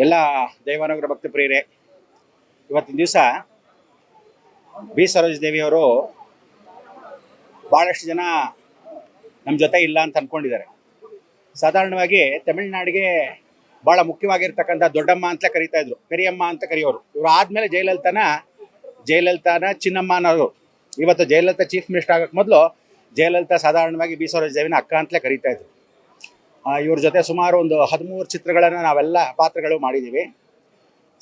ಎಲ್ಲ ದೈವಾನುಗ್ರಹ ಭಕ್ತ ಪ್ರಿಯರೇ, ಇವತ್ತಿನ ದಿವಸ ಬಿ ಸರೋಜದೇವಿಯವರು ಭಾಳಷ್ಟು ಜನ ನಮ್ಮ ಜೊತೆ ಇಲ್ಲ ಅಂತ ಅಂದ್ಕೊಂಡಿದ್ದಾರೆ. ಸಾಧಾರಣವಾಗಿ ತಮಿಳುನಾಡಿಗೆ ಭಾಳ ಮುಖ್ಯವಾಗಿರ್ತಕ್ಕಂಥ ದೊಡ್ಡಮ್ಮ ಅಂತ ಕರೀತಾ ಇದ್ರು, ಪೆರಿಯಮ್ಮ ಅಂತ ಕರೆಯೋರು. ಇವರು ಆದಮೇಲೆ ಜಯಲಲಿತಾನ ಚಿನ್ನಮ್ಮ ಅನ್ನೋರು. ಇವತ್ತು ಜಯಲಲಿತಾ ಚೀಫ್ ಮಿನಿಸ್ಟರ್ ಆಗೋಕ್ಕೆ ಮೊದಲು ಜಯಲಲಿತಾ ಸಾಧಾರಣವಾಗಿ ಬಿ ಸರೋಜದೇವಿನ ಅಕ್ಕ ಅಂತಲೇ ಕರೀತಾ ಇದ್ರು. ಇವ್ರ ಜೊತೆ ಸುಮಾರು ಒಂದು 13 ಚಿತ್ರಗಳನ್ನು ನಾವೆಲ್ಲ ಪಾತ್ರಗಳು ಮಾಡಿದ್ದೀವಿ.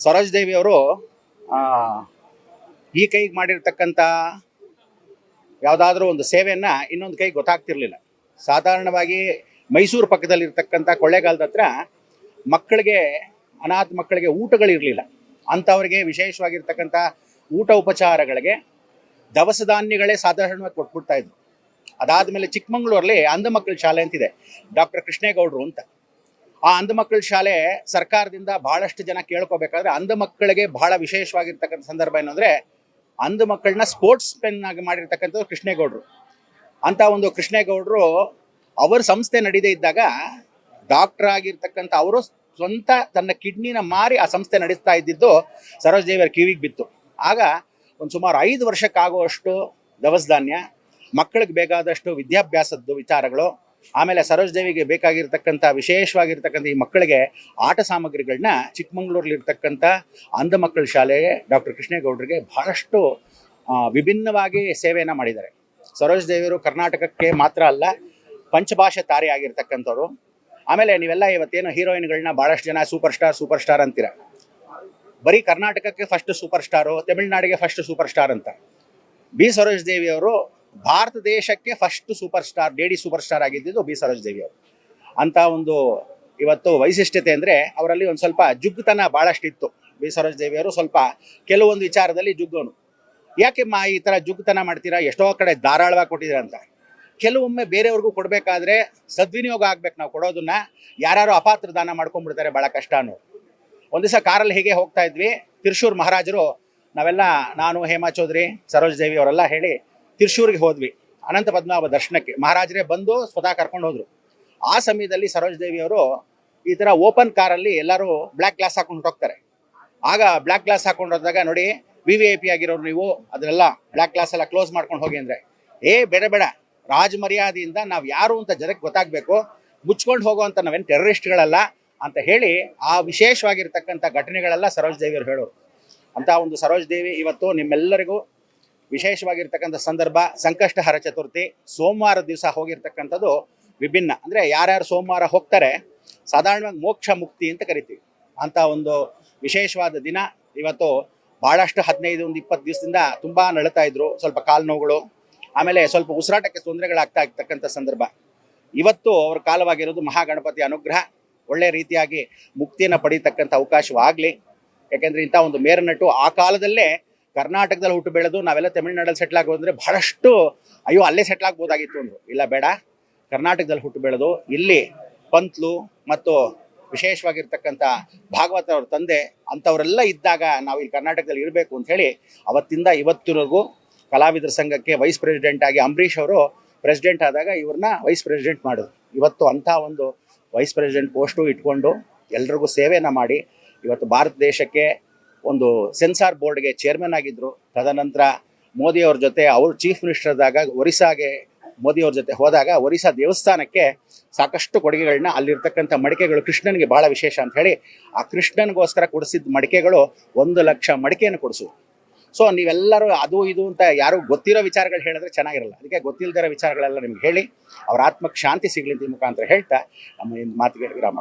ಸರೋಜದೇವಿಯವರು ಈ ಕೈಗೆ ಮಾಡಿರ್ತಕ್ಕಂಥ ಯಾವುದಾದ್ರೂ ಒಂದು ಸೇವೆಯನ್ನು ಇನ್ನೊಂದು ಕೈಗೆ ಗೊತ್ತಾಗ್ತಿರ್ಲಿಲ್ಲ. ಸಾಧಾರಣವಾಗಿ ಮೈಸೂರು ಪಕ್ಕದಲ್ಲಿರ್ತಕ್ಕಂಥ ಕೊಳ್ಳೇಗಾಲದ ಹತ್ರ ಮಕ್ಕಳಿಗೆ, ಅನಾಥ ಮಕ್ಕಳಿಗೆ ಊಟಗಳಿರಲಿಲ್ಲ. ಅಂಥವ್ರಿಗೆ ವಿಶೇಷವಾಗಿರ್ತಕ್ಕಂಥ ಊಟ ಉಪಚಾರಗಳಿಗೆ ದವಸ ಧಾನ್ಯಗಳೇ ಸಾಧಾರಣವಾಗಿ ಕೊಟ್ಬಿಡ್ತಾಯಿದ್ರು. ಅದಾದಮೇಲೆ ಚಿಕ್ಕಮಂಗ್ಳೂರಲ್ಲಿ ಅಂಧ ಮಕ್ಕಳ ಶಾಲೆ ಅಂತಿದೆ, ಡಾಕ್ಟರ್ ಕೃಷ್ಣೇಗೌಡರು ಅಂತ. ಆ ಅಂಧ ಮಕ್ಕಳ ಶಾಲೆ ಸರ್ಕಾರದಿಂದ ಭಾಳಷ್ಟು ಜನ ಕೇಳ್ಕೋಬೇಕಾದ್ರೆ ಅಂಧ ಮಕ್ಕಳಿಗೆ ಭಾಳ ವಿಶೇಷವಾಗಿರ್ತಕ್ಕಂಥ ಸಂದರ್ಭ ಏನು ಅಂದರೆ, ಅಂಧ ಮಕ್ಕಳನ್ನ ಸ್ಪೋರ್ಟ್ಸ್ ಪೆನ್ ಆಗಿ ಮಾಡಿರ್ತಕ್ಕಂಥದ್ದು ಕೃಷ್ಣೇಗೌಡರು. ಅಂಥ ಒಂದು ಕೃಷ್ಣೇಗೌಡರು ಅವರ ಸಂಸ್ಥೆ ನಡೀದೇ ಇದ್ದಾಗ ಡಾಕ್ಟರ್ ಆಗಿರ್ತಕ್ಕಂಥ ಅವರು ಸ್ವಂತ ತನ್ನ ಕಿಡ್ನಿನ ಮಾರಿ ಆ ಸಂಸ್ಥೆ ನಡೆಸ್ತಾ ಇದ್ದಿದ್ದು ಸರೋಜದೇವಿಯರ ಕಿವಿಗೆ ಬಿತ್ತು. ಆಗ ಒಂದು ಸುಮಾರು 5 ವರ್ಷಕ್ಕಾಗುವಷ್ಟು ದವಸ ಧಾನ್ಯ, ಮಕ್ಕಳಿಗೆ ಬೇಕಾದಷ್ಟು ವಿದ್ಯಾಭ್ಯಾಸದ್ದು ವಿಚಾರಗಳು, ಆಮೇಲೆ ಸರೋಜದೇವಿಗೆ ಬೇಕಾಗಿರ್ತಕ್ಕಂಥ ವಿಶೇಷವಾಗಿರ್ತಕ್ಕಂಥ ಈ ಮಕ್ಕಳಿಗೆ ಆಟ ಸಾಮಗ್ರಿಗಳನ್ನ ಚಿಕ್ಕಮಂಗ್ಳೂರಲ್ಲಿರ್ತಕ್ಕಂಥ ಅಂಧ ಮಕ್ಕಳ ಶಾಲೆಗೆ ಡಾಕ್ಟರ್ ಕೃಷ್ಣೇಗೌಡರಿಗೆ ಬಹಳಷ್ಟು ವಿಭಿನ್ನವಾಗಿ ಸೇವೆಯನ್ನು ಮಾಡಿದ್ದಾರೆ. ಸರೋಜದೇವಿಯವರು ಕರ್ನಾಟಕಕ್ಕೆ ಮಾತ್ರ ಅಲ್ಲ, ಪಂಚಭಾಷೆ ತಾರೆ ಆಗಿರ್ತಕ್ಕಂಥವ್ರು. ಆಮೇಲೆ ನೀವೆಲ್ಲ ಇವತ್ತೇನು ಹೀರೋಯಿನ್ಗಳನ್ನ ಭಾಳಷ್ಟು ಜನ ಸೂಪರ್ ಸ್ಟಾರ್ ಅಂತೀರ. ಬರೀ ಕರ್ನಾಟಕಕ್ಕೆ ಫಸ್ಟ್ ಸೂಪರ್ ಸ್ಟಾರು, ತಮಿಳುನಾಡಿಗೆ ಫಸ್ಟ್ ಸೂಪರ್ ಸ್ಟಾರ್ ಅಂತ. ಬಿ ಸರೋಜದೇವಿಯವರು ಭಾರತ ದೇಶಕ್ಕೆ first super star, lady super star ಆಗಿದ್ದು ಬಿ ಸರೋಜದೇವಿಯವರು. ಅಂಥ ಒಂದು ಇವತ್ತು ವೈಶಿಷ್ಟ್ಯತೆ ಅಂದರೆ ಅವರಲ್ಲಿ ಒಂದು ಸ್ವಲ್ಪ ಜುಗ್ಗುತನ ಭಾಳಷ್ಟಿತ್ತು. ಬಿ ಸರೋಜದೇವಿಯವರು ಸ್ವಲ್ಪ ಕೆಲವೊಂದು ವಿಚಾರದಲ್ಲಿ ಜುಗ್ಗೋನು. ಯಾಕೆಮ್ಮ ಈ ಥರ ಜುಗ್ಗುತನ ಮಾಡ್ತೀರಾ, ಎಷ್ಟೋ ಕಡೆ ಧಾರಾಳವಾಗಿ ಕೊಟ್ಟಿದ್ದೀರ ಅಂತ. ಕೆಲವೊಮ್ಮೆ ಬೇರೆಯವ್ರಿಗೂ ಕೊಡಬೇಕಾದ್ರೆ ಸದ್ವಿನಿಯೋಗ ಆಗ್ಬೇಕು. ನಾವು ಕೊಡೋದನ್ನ ಯಾರು ಅಪಾತ್ರ ದಾನ ಮಾಡ್ಕೊಂಡ್ಬಿಡ್ತಾರೆ, ಭಾಳ ಕಷ್ಟ ಅನ್ನೋದು. ಒಂದು ದಿವಸ ಕಾರಲ್ಲಿ ಹೀಗೆ ಹೋಗ್ತಾ ಇದ್ವಿ, ತಿರುಶೂರು ಮಹಾರಾಜರು, ನಾವೆಲ್ಲ ನಾನು, ಹೇಮಾ ಚೌಧರಿ, ಸರೋಜದೇವಿ ಅವರೆಲ್ಲ ಹೇಳಿ ತಿರುಶೂರಿಗೆ ಹೋದ್ವಿ ಅನಂತ ಪದ್ಮನಾಭ ದರ್ಶನಕ್ಕೆ. ಮಹಾರಾಜರೇ ಬಂದು ಸ್ವತಃ ಕರ್ಕೊಂಡು ಹೋದ್ರು. ಆ ಸಮಯದಲ್ಲಿ ಸರೋಜದೇವಿಯವರು ಈ ಥರ ಓಪನ್ ಕಾರಲ್ಲಿ ಎಲ್ಲರೂ ಬ್ಲ್ಯಾಕ್ ಗ್ಲಾಸ್ ಹಾಕೊಂಡು ಹೋಗ್ತಾರೆ. ಆಗ ಬ್ಲ್ಯಾಕ್ ಗ್ಲಾಸ್ ಹಾಕೊಂಡು ಹೋದಾಗ, ನೋಡಿ VIP ಆಗಿರೋರು ನೀವು, ಅದನ್ನೆಲ್ಲ ಬ್ಲ್ಯಾಕ್ ಗ್ಲಾಸ್ ಎಲ್ಲ ಕ್ಲೋಸ್ ಮಾಡ್ಕೊಂಡು ಹೋಗಿ ಅಂದರೆ, ಬೇಡ ರಾಜ ಮರ್ಯಾದೆಯಿಂದ ನಾವು ಯಾರು ಅಂತ ಜನಕ್ಕೆ ಗೊತ್ತಾಗಬೇಕು, ಮುಚ್ಕೊಂಡು ಹೋಗುವಂಥ ನಾವೇನು ಟೆರರಿಸ್ಟ್ಗಳಲ್ಲ ಅಂತ ಹೇಳಿ ಆ ವಿಶೇಷವಾಗಿರ್ತಕ್ಕಂಥ ಘಟನೆಗಳೆಲ್ಲ ಸರೋಜದೇವಿಯವರು ಹೇಳೋರು. ಅಂಥ ಒಂದು ಸರೋಜದೇವಿ ಇವತ್ತು ನಿಮ್ಮೆಲ್ಲರಿಗೂ ವಿಶೇಷವಾಗಿರ್ತಕ್ಕಂಥ ಸಂದರ್ಭ. ಸಂಕಷ್ಟಹರ ಚತುರ್ಥಿ ಸೋಮವಾರ ದಿವಸ ಹೋಗಿರ್ತಕ್ಕಂಥದ್ದು ವಿಭಿನ್ನ. ಅಂದರೆ ಯಾರ್ಯಾರು ಸೋಮವಾರ ಹೋಗ್ತಾರೆ ಸಾಧಾರಣವಾಗಿ ಮೋಕ್ಷ ಮುಕ್ತಿ ಅಂತ ಕರಿತೀವಿ. ಅಂಥ ಒಂದು ವಿಶೇಷವಾದ ದಿನ ಇವತ್ತು. ಭಾಳಷ್ಟು 15-20 ದಿವಸದಿಂದ ತುಂಬ ನಳೀತಾ ಇದ್ರು, ಸ್ವಲ್ಪ ಕಾಲು ನೋವುಗಳು, ಆಮೇಲೆ ಸ್ವಲ್ಪ ಉಸಿರಾಟಕ್ಕೆ ತೊಂದರೆಗಳಾಗ್ತಾ ಇರ್ತಕ್ಕಂಥ ಸಂದರ್ಭ. ಇವತ್ತು ಅವ್ರ ಕಾಲವಾಗಿರೋದು ಮಹಾಗಣಪತಿ ಅನುಗ್ರಹ, ಒಳ್ಳೆ ರೀತಿಯಾಗಿ ಮುಕ್ತಿಯನ್ನು ಪಡೀತಕ್ಕಂಥ ಅವಕಾಶವಾಗಲಿ. ಯಾಕೆಂದರೆ ಇಂಥ ಒಂದು ಮೇರನಟು ಆ ಕಾಲದಲ್ಲೇ ಕರ್ನಾಟಕದಲ್ಲಿ ಹುಟ್ಟು ಬೆಳೆದು ನಾವೆಲ್ಲ ತಮಿಳುನಾಡಲ್ಲಿ ಸೆಟ್ಲ್ ಆಗೋದಂದರೆ ಬಹಳಷ್ಟು ಅಯ್ಯೋ ಅಲ್ಲೇ ಸೆಟ್ಲ್ ಆಗ್ಬೋದಾಗಿತ್ತು ಅಂದರು. ಇಲ್ಲ, ಬೇಡ, ಕರ್ನಾಟಕದಲ್ಲಿ ಹುಟ್ಟು ಬೆಳೆದು ಇಲ್ಲಿ ಪಂತ್ಲು ಮತ್ತು ವಿಶೇಷವಾಗಿರ್ತಕ್ಕಂಥ ಭಾಗವತ ಅವ್ರ ತಂದೆ ಅಂಥವರೆಲ್ಲ ಇದ್ದಾಗ ನಾವು ಇಲ್ಲಿ ಕರ್ನಾಟಕದಲ್ಲಿ ಇರಬೇಕು ಅಂತ ಹೇಳಿ ಅವತ್ತಿಂದ ಇವತ್ತಿನವರೆಗೂ ಕಲಾವಿದರ ಸಂಘಕ್ಕೆ ವೈಸ್ ಪ್ರೆಸಿಡೆಂಟ್ ಆಗಿ ಅಂಬರೀಷ್ ಅವರು ಪ್ರೆಸಿಡೆಂಟ್ ಆದಾಗ ಇವ್ರನ್ನ ವೈಸ್ ಪ್ರೆಸಿಡೆಂಟ್ ಮಾಡಿದ್ರು. ಇವತ್ತು ಅಂಥ ಒಂದು ವೈಸ್ ಪ್ರೆಸಿಡೆಂಟ್ ಪೋಸ್ಟು ಇಟ್ಕೊಂಡು ಎಲ್ರಿಗೂ ಸೇವೆಯನ್ನು ಮಾಡಿ ಇವತ್ತು ಭಾರತ ದೇಶಕ್ಕೆ ಒಂದು ಸೆನ್ಸಾರ್ ಬೋರ್ಡ್ಗೆ ಚೇರ್ಮನ್ ಆಗಿದ್ದರು. ತದನಂತರ ಮೋದಿಯವ್ರ ಜೊತೆ ಅವರು ಚೀಫ್ ಮಿನಿಸ್ಟರ್ ಆದಾಗ ಒರಿಸ್ಸಾಗೆ ಮೋದಿಯವ್ರ ಜೊತೆ ಹೋದಾಗ ಒರಿಸ್ಸಾ ದೇವಸ್ಥಾನಕ್ಕೆ ಸಾಕಷ್ಟು ಕೊಡುಗೆಗಳನ್ನ, ಅಲ್ಲಿರ್ತಕ್ಕಂಥ ಮಡಿಕೆಗಳು ಕೃಷ್ಣನಿಗೆ ಭಾಳ ವಿಶೇಷ ಅಂತ ಹೇಳಿ ಆ ಕೃಷ್ಣನಿಗೋಸ್ಕರ ಕೊಡಿಸಿದ ಮಡಿಕೆಗಳು 1 ಲಕ್ಷ ಮಡಿಕೆಯನ್ನು ಕೊಡಿಸು. ಸೊ ನೀವೆಲ್ಲರೂ ಅದು ಇದು ಅಂತ ಯಾರು ಗೊತ್ತಿರೋ ವಿಚಾರಗಳು ಹೇಳಿದ್ರೆ ಚೆನ್ನಾಗಿರಲ್ಲ. ಅದಕ್ಕೆ ಗೊತ್ತಿಲ್ಲದಿರೋ ವಿಚಾರಗಳೆಲ್ಲ ನಿಮ್ಗೆ ಹೇಳಿ ಅವ್ರ ಆತ್ಮಕ್ಕೆ ಶಾಂತಿ ಸಿಗಲಿ ಅಂತ ಮುಖಾಂತರ ಹೇಳ್ತಾ ನಮ್ಮ ಮಾತಿಗೆ ವಿರಾಮ.